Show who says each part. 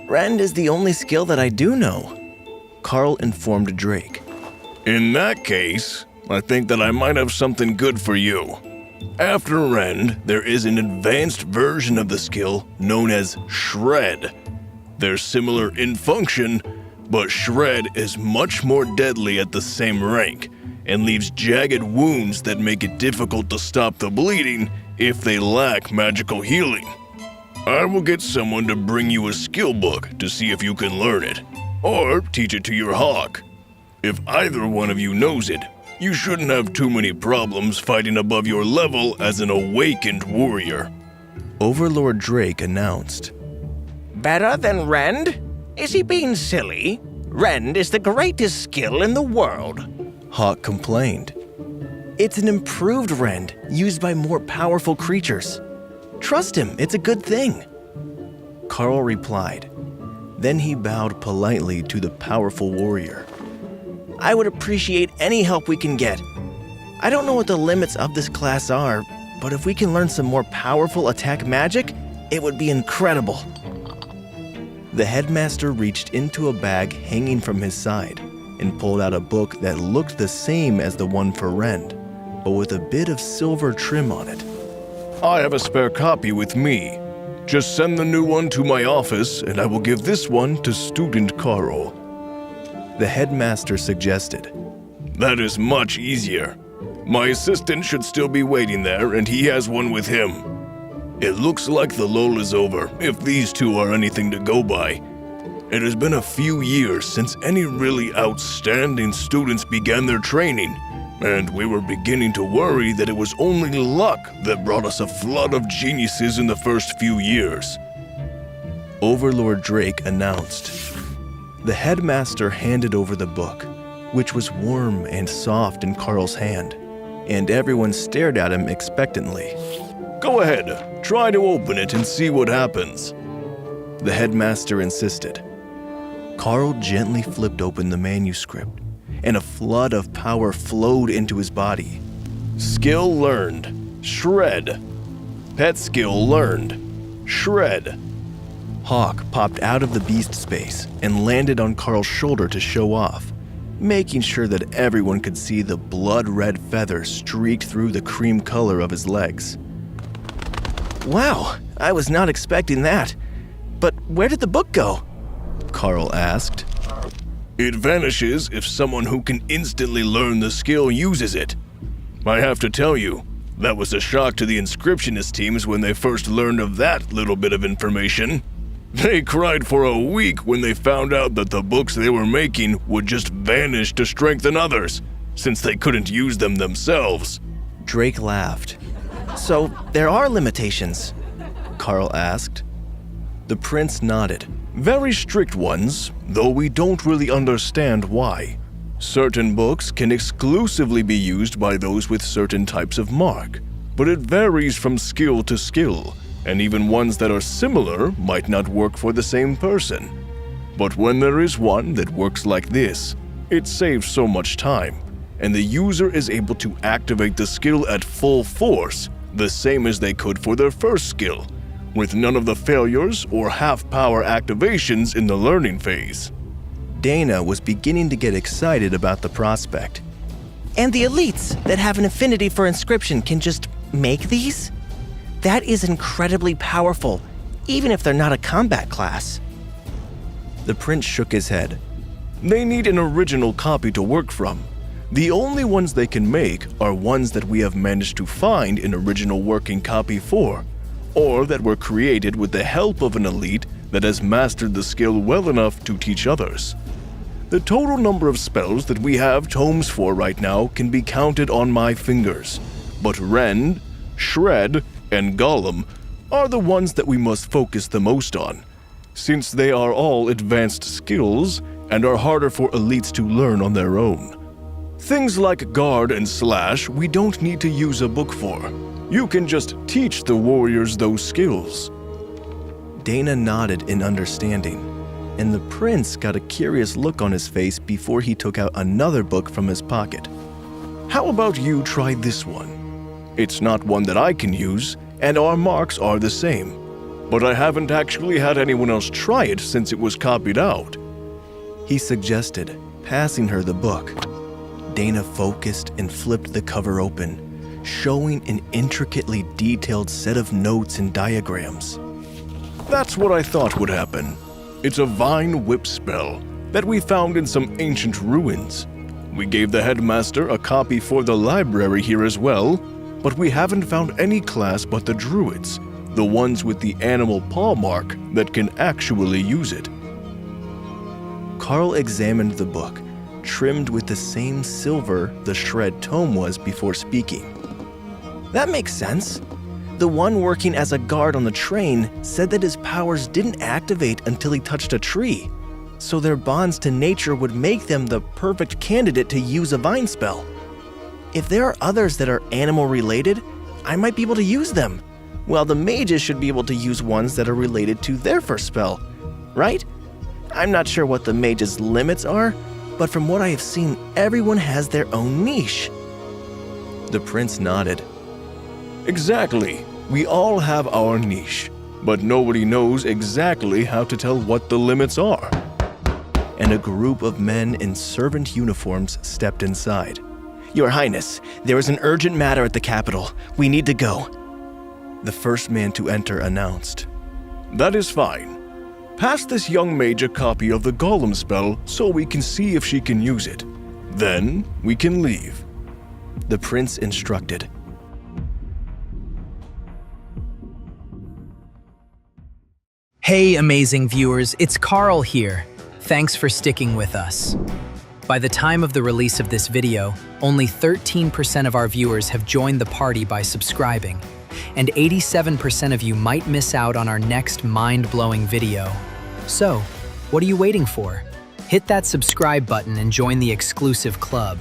Speaker 1: Rend is the only skill that I do know, Karl informed Drake.
Speaker 2: In that case, I think that I might have something good for you. After Rend, there is an advanced version of the skill known as Shred. They're similar in function, but Shred is much more deadly at the same rank and leaves jagged wounds that make it difficult to stop the bleeding if they lack magical healing. I will get someone to bring you a skill book to see if you can learn it, or teach it to your hawk. If either one of you knows it, you shouldn't have too many problems fighting above your level as an awakened warrior.
Speaker 1: Overlord Drake announced.
Speaker 3: Better than Rend? Is he being silly? Rend is the greatest skill in the world.
Speaker 1: Hawk complained. It's an improved Rend used by more powerful creatures. Trust him, it's a good thing. Karl replied. Then he bowed politely to the powerful warrior. I would appreciate any help we can get. I don't know what the limits of this class are, but if we can learn some more powerful attack magic, it would be incredible. The headmaster reached into a bag hanging from his side and pulled out a book that looked the same as the one for Rend, but with a bit of silver trim on it.
Speaker 2: I have a spare copy with me. Just send the new one to my office and I will give this one to student Karl.
Speaker 1: The headmaster suggested.
Speaker 2: That is much easier. My assistant should still be waiting there and he has one with him. It looks like the lull is over, if these two are anything to go by. It has been a few years since any really outstanding students began their training, and we were beginning to worry that it was only luck that brought us a flood of geniuses in the first few years.
Speaker 1: Overlord Drake announced. The headmaster handed over the book, which was warm and soft in Karl's hand, and everyone stared at him expectantly.
Speaker 2: Go ahead, try to open it and see what happens.
Speaker 1: The headmaster insisted. Karl gently flipped open the manuscript, and a flood of power flowed into his body.
Speaker 2: Skill learned. Shred. Pet skill learned. Shred.
Speaker 1: Hawk popped out of the beast space and landed on Karl's shoulder to show off, making sure that everyone could see the blood-red feather streaked through the cream color of his legs. Wow, I was not expecting that. But where did the book go? Karl asked.
Speaker 2: It vanishes if someone who can instantly learn the skill uses it. I have to tell you, that was a shock to the inscriptionist teams when they first learned of that little bit of information. They cried for a week when they found out that the books they were making would just vanish to strengthen others, since they couldn't use them themselves.
Speaker 1: Drake laughed. So there are limitations? Karl asked. The prince nodded.
Speaker 2: Very strict ones, though we don't really understand why. Certain books can exclusively be used by those with certain types of mark, but it varies from skill to skill, and even ones that are similar might not work for the same person. But when there is one that works like this, it saves so much time, and the user is able to activate the skill at full force, the same as they could for their first skill, with none of the failures or half-power activations in the learning phase.
Speaker 1: Dana was beginning to get excited about the prospect.
Speaker 3: And the elites that have an affinity for inscription can just make these? That is incredibly powerful, even if they're not a combat class.
Speaker 1: The prince shook his head.
Speaker 2: They need an original copy to work from. The only ones they can make are ones that we have managed to find an original working copy for, or that were created with the help of an elite that has mastered the skill well enough to teach others. The total number of spells that we have tomes for right now can be counted on my fingers, but Rend, Shred, and Golem are the ones that we must focus the most on, since they are all advanced skills and are harder for elites to learn on their own. Things like Guard and Slash we don't need to use a book for. You can just teach the warriors those skills.
Speaker 1: Dana nodded in understanding, and the prince got a curious look on his face before he took out another book from his pocket.
Speaker 2: How about you try this one? It's not one that I can use, and our marks are the same. but I haven't actually had anyone else try it since it was copied out.
Speaker 1: He suggested, passing her the book. Dana focused and flipped the cover open, showing an intricately detailed set of notes and diagrams.
Speaker 2: That's what I thought would happen. It's a vine whip spell that we found in some ancient ruins. We gave the headmaster a copy for the library here as well, but we haven't found any class but the druids, the ones with the animal paw mark that can actually use it.
Speaker 1: Karl examined the book, trimmed with the same silver the shred tome was before speaking. That makes sense. The one working as a guard on the train said that his powers didn't activate until he touched a tree, so their bonds to nature would make them the perfect candidate to use a vine spell. If there are others that are animal-related, I might be able to use them, while the mages should be able to use ones that are related to their first spell, right? I'm not sure what the mage's limits are, but from what I have seen, everyone has their own niche. The prince nodded.
Speaker 2: Exactly. We all have our niche, but nobody knows exactly how to tell what the limits are.
Speaker 1: And a group of men in servant uniforms stepped inside. Your Highness, there is an urgent matter at the capital. We need to go. The first man to enter announced.
Speaker 2: That is fine. Pass this young mage a copy of the golem spell so we can see if she can use it. Then we can leave.
Speaker 1: The prince instructed.
Speaker 4: Hey, amazing viewers, it's Karl here. Thanks for sticking with us. By the time of the release of this video, only 13% of our viewers have joined the party by subscribing, and 87% of you might miss out on our next mind-blowing video. So, what are you waiting for? Hit that subscribe button and join the exclusive club.